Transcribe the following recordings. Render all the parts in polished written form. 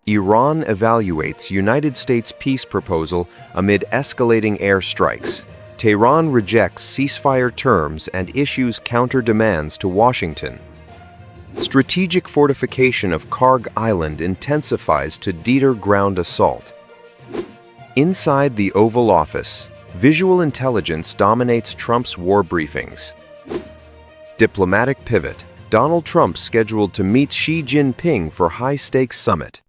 Iran evaluates United States peace proposal amid escalating airstrikes. Tehran rejects ceasefire terms and issues counter-demands to Washington. Strategic fortification of Kharg Island intensifies to Deter ground assault. Inside the Oval Office, visual intelligence dominates Trump's war briefings. Diplomatic pivot. Donald Trump scheduled to meet Xi Jinping for high-stakes summit.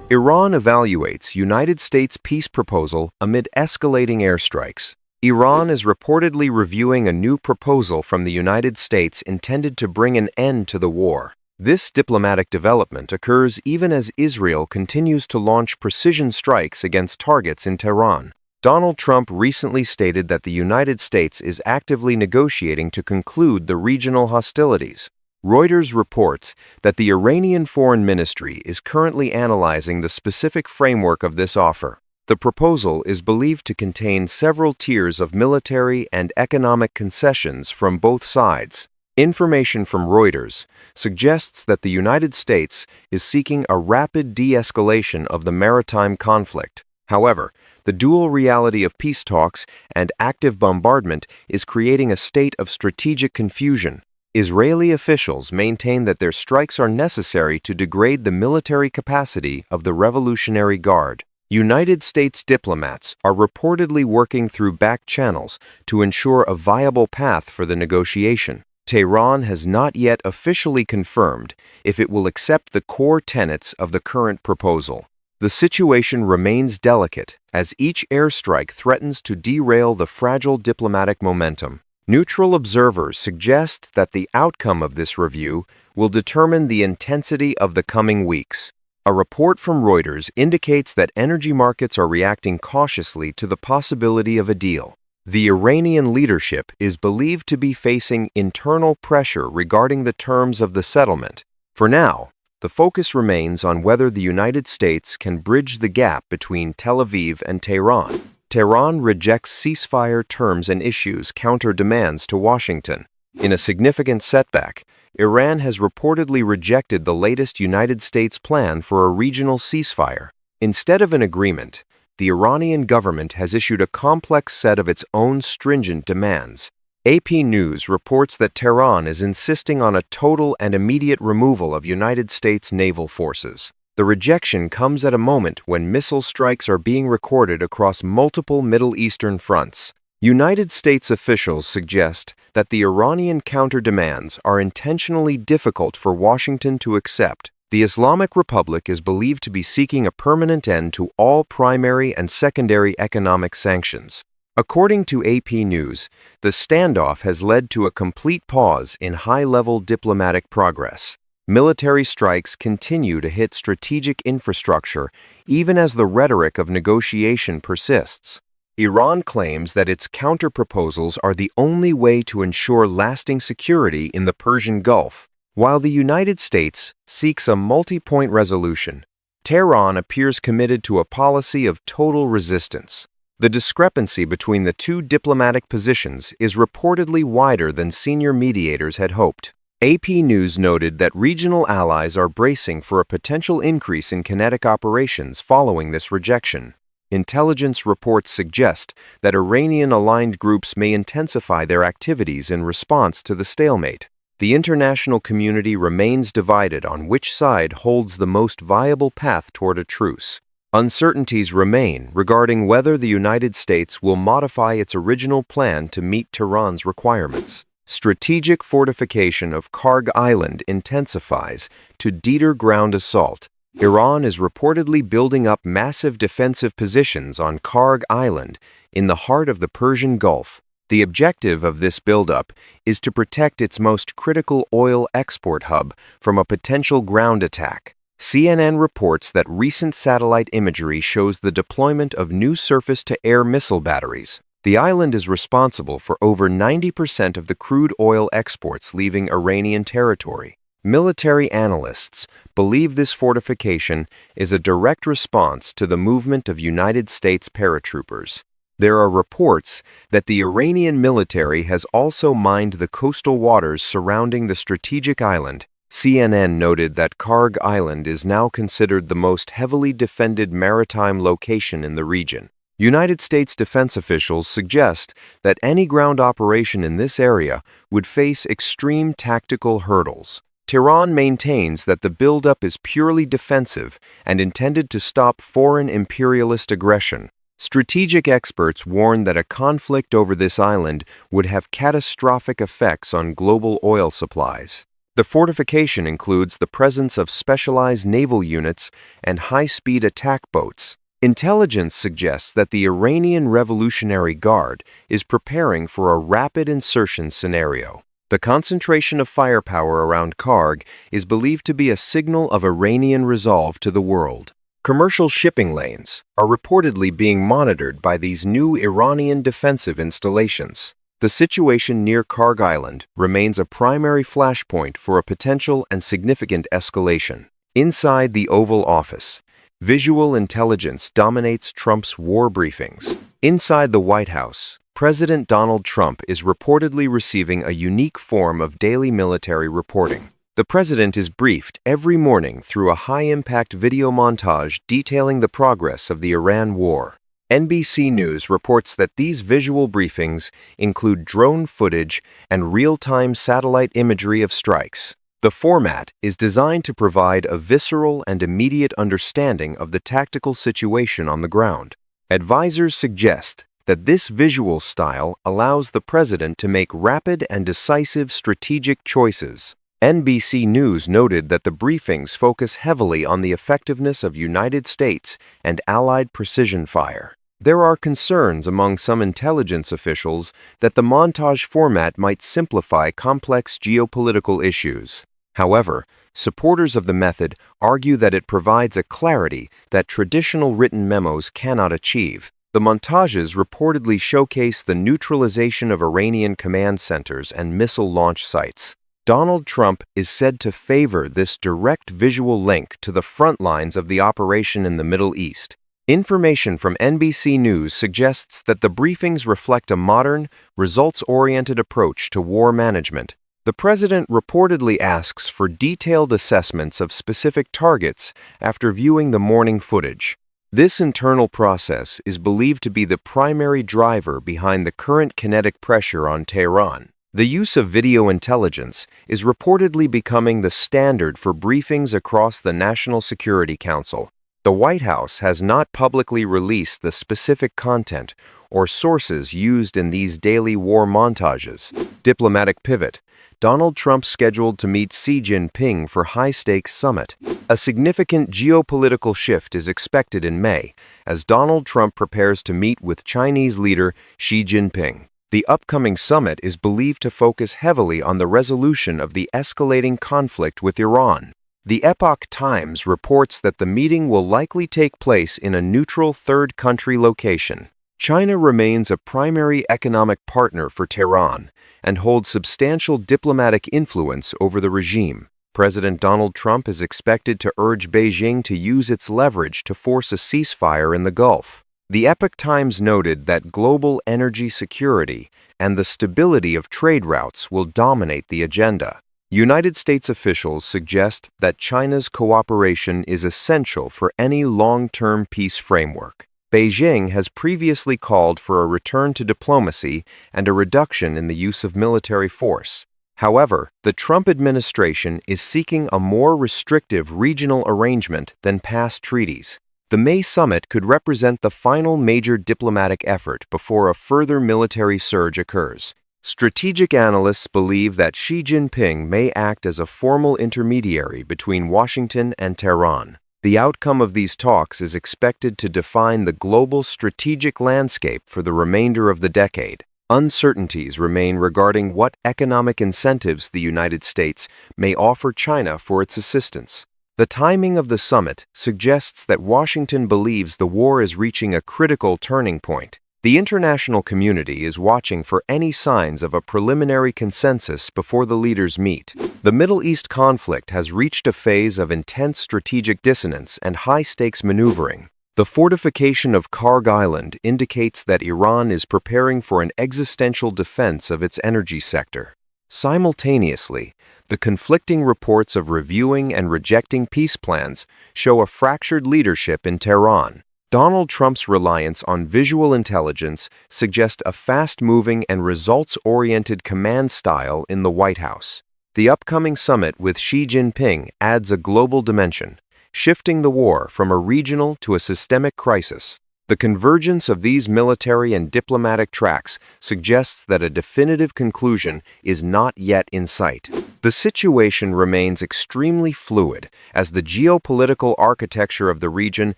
Iran evaluates United States peace proposal amid escalating airstrikes. Iran is reportedly reviewing a new proposal from the United States intended to bring an end to the war. This diplomatic development occurs even as Israel continues to launch precision strikes against targets in Tehran. Donald Trump recently stated that the United States is actively negotiating to conclude the regional hostilities. Reuters reports that the Iranian Foreign Ministry is currently analyzing the specific framework of this offer. The proposal is believed to contain several tiers of military and economic concessions from both sides. Information from Reuters suggests that the United States is seeking a rapid de-escalation of the maritime conflict. However, the dual reality of peace talks and active bombardment is creating a state of strategic confusion. Israeli officials maintain that their strikes are necessary to degrade the military capacity of the Revolutionary Guard. United States diplomats are reportedly working through back channels to ensure a viable path for the negotiation. Tehran has not yet officially confirmed if it will accept the core tenets of the current proposal. The situation remains delicate as each airstrike threatens to derail the fragile diplomatic momentum. Neutral observers suggest that the outcome of this review will determine the intensity of the coming weeks. A report from Reuters indicates that energy markets are reacting cautiously to the possibility of a deal. The Iranian leadership is believed to be facing internal pressure regarding the terms of the settlement. For now, the focus remains on whether the United States can bridge the gap between Tel Aviv and Tehran. Tehran rejects ceasefire terms and issues counter-demands to Washington. In a significant setback, Iran has reportedly rejected the latest United States plan for a regional ceasefire. Instead of an agreement, the Iranian government has issued a complex set of its own stringent demands. AP News reports that Tehran is insisting on a total and immediate removal of United States naval forces. The rejection comes at a moment when missile strikes are being recorded across multiple Middle Eastern fronts. United States officials suggest that the Iranian counter-demands are intentionally difficult for Washington to accept. The Islamic Republic is believed to be seeking a permanent end to all primary and secondary economic sanctions. According to AP News, the standoff has led to a complete pause in high-level diplomatic progress. Military strikes continue to hit strategic infrastructure even as the rhetoric of negotiation persists. Iran claims that its counter-proposals are the only way to ensure lasting security in the Persian Gulf. While the United States seeks a multi-point resolution, Tehran appears committed to a policy of total resistance. The discrepancy between the two diplomatic positions is reportedly wider than senior mediators had hoped. AP News noted that regional allies are bracing for a potential increase in kinetic operations following this rejection. Intelligence reports suggest that Iranian-aligned groups may intensify their activities in response to the stalemate. The international community remains divided on which side holds the most viable path toward a truce. Uncertainties remain regarding whether the United States will modify its original plan to meet Tehran's requirements. Strategic fortification of Kharg Island intensifies to Deter ground assault. Iran is reportedly building up massive defensive positions on Kharg Island in the heart of the Persian Gulf. The objective of this buildup is to protect its most critical oil export hub from a potential ground attack. CNN reports that recent satellite imagery shows the deployment of new surface-to-air missile batteries. The island is responsible for over 90% of the crude oil exports leaving Iranian territory. Military analysts believe this fortification is a direct response to the movement of United States paratroopers. There are reports that the Iranian military has also mined the coastal waters surrounding the strategic island. CNN noted that Kharg Island is now considered the most heavily defended maritime location in the region. United States defense officials suggest that any ground operation in this area would face extreme tactical hurdles. Tehran maintains that the buildup is purely defensive and intended to stop foreign imperialist aggression. Strategic experts warn that a conflict over this island would have catastrophic effects on global oil supplies. The fortification includes the presence of specialized naval units and high-speed attack boats. Intelligence suggests that the Iranian Revolutionary Guard is preparing for a rapid insertion scenario. The concentration of firepower around Kharg is believed to be a signal of Iranian resolve to the world. Commercial shipping lanes are reportedly being monitored by these new Iranian defensive installations. The situation near Kharg Island remains a primary flashpoint for a potential and significant escalation. Inside the Oval Office, visual intelligence dominates Trump's war briefings. Inside the White House, President Donald Trump is reportedly receiving a unique form of daily military reporting. The president is briefed every morning through a high-impact video montage detailing the progress of the Iran war. NBC News reports that these visual briefings include drone footage and real-time satellite imagery of strikes. The format is designed to provide a visceral and immediate understanding of the tactical situation on the ground. Advisors suggest that this visual style allows the president to make rapid and decisive strategic choices. NBC News noted that the briefings focus heavily on the effectiveness of United States and allied precision fire. There are concerns among some intelligence officials that the montage format might simplify complex geopolitical issues. However, supporters of the method argue that it provides a clarity that traditional written memos cannot achieve. The montages reportedly showcase the neutralization of Iranian command centers and missile launch sites. Donald Trump is said to favor this direct visual link to the front lines of the operation in the Middle East. Information from NBC News suggests that the briefings reflect a modern, results-oriented approach to war management. The president reportedly asks for detailed assessments of specific targets after viewing the morning footage. This internal process is believed to be the primary driver behind the current kinetic pressure on Tehran. The use of video intelligence is reportedly becoming the standard for briefings across the National Security Council. The White House has not publicly released the specific content or sources used in these daily war montages. Diplomatic pivot. Donald Trump scheduled to meet Xi Jinping for high-stakes summit. A significant geopolitical shift is expected in May as Donald Trump prepares to meet with Chinese leader Xi Jinping. The upcoming summit is believed to focus heavily on the resolution of the escalating conflict with Iran. The Epoch Times reports that the meeting will likely take place in a neutral third country location. China remains a primary economic partner for Tehran and holds substantial diplomatic influence over the regime. President Donald Trump is expected to urge Beijing to use its leverage to force a ceasefire in the Gulf. The Epoch Times noted that global energy security and the stability of trade routes will dominate the agenda. United States officials suggest that China's cooperation is essential for any long-term peace framework. Beijing has previously called for a return to diplomacy and a reduction in the use of military force. However, the Trump administration is seeking a more restrictive regional arrangement than past treaties. The May summit could represent the final major diplomatic effort before a further military surge occurs. Strategic analysts believe that Xi Jinping may act as a formal intermediary between Washington and Tehran. The outcome of these talks is expected to define the global strategic landscape for the remainder of the decade. Uncertainties remain regarding what economic incentives the United States may offer China for its assistance. The timing of the summit suggests that Washington believes the war is reaching a critical turning point. The international community is watching for any signs of a preliminary consensus before the leaders meet. The Middle East conflict has reached a phase of intense strategic dissonance and high-stakes maneuvering. The fortification of Kharg Island indicates that Iran is preparing for an existential defense of its energy sector. Simultaneously, the conflicting reports of reviewing and rejecting peace plans show a fractured leadership in Tehran. Donald Trump's reliance on visual intelligence suggests a fast-moving and results-oriented command style in the White House. The upcoming summit with Xi Jinping adds a global dimension, shifting the war from a regional to a systemic crisis. The convergence of these military and diplomatic tracks suggests that a definitive conclusion is not yet in sight. The situation remains extremely fluid as the geopolitical architecture of the region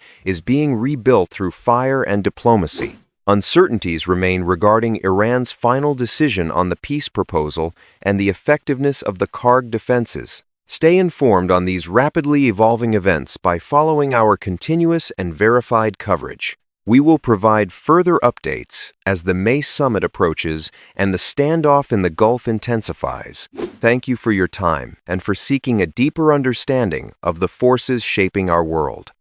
is being rebuilt through fire and diplomacy. Uncertainties remain regarding Iran's final decision on the peace proposal and the effectiveness of the Kharg defenses. Stay informed on these rapidly evolving events by following our continuous and verified coverage. We will provide further updates as the May summit approaches and the standoff in the Gulf intensifies. Thank you for your time and for seeking a deeper understanding of the forces shaping our world.